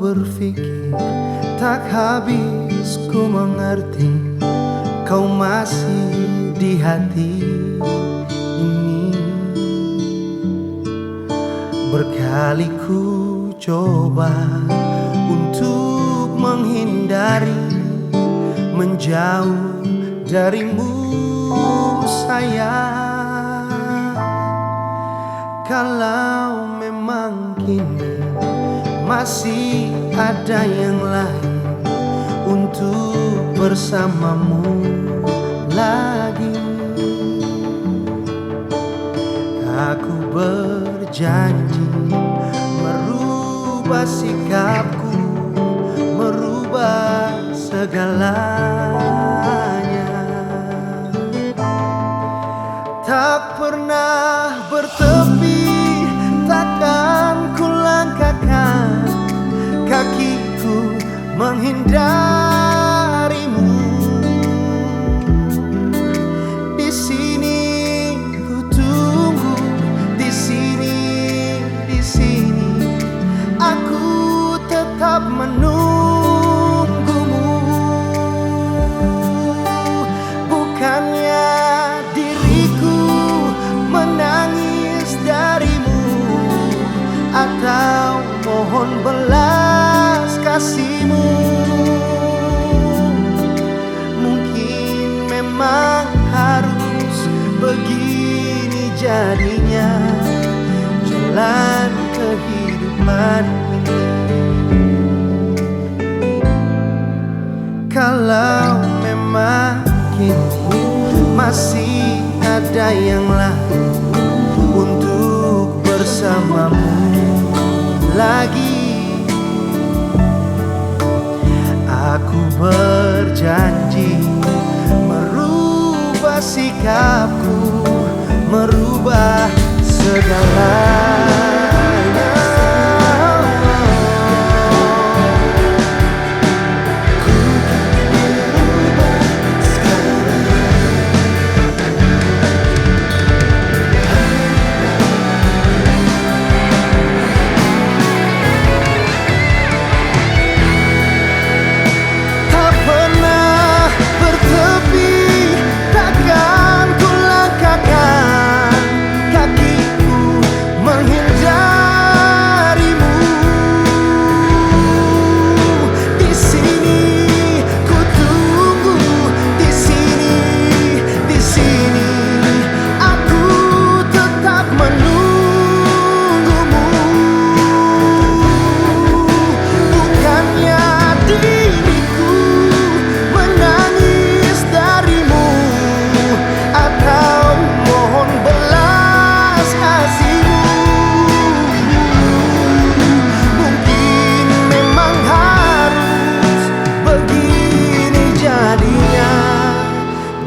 berpikir tak habis ku mengerti kau masih di hati ini. Berkali ku coba untuk menghindari, menjauh darimu sayang. Kalau memang kini masih ada yang lain untuk bersamamu lagi, aku berjanji merubah sikapku, merubah segalanya. Tak pernah bertepi, takkan ku langkahkan kakiku menghindarimu. Di sini ku tunggu, di sini aku tetap menunggumu. Bukannya diriku menangis darimu atau mohon belas kasihmu. Mungkin memang harus begini jadinya jalan kehidupan ini. Kalau memang kini masih ada yang lain untuk bersamamu lagi, aku berjanji merubah sikapku, merubah segalanya.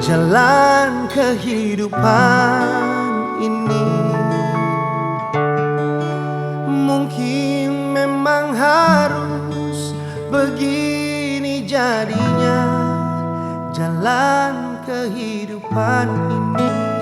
Jalan kehidupan ini mungkin memang harus begini jadinya jalan kehidupan ini.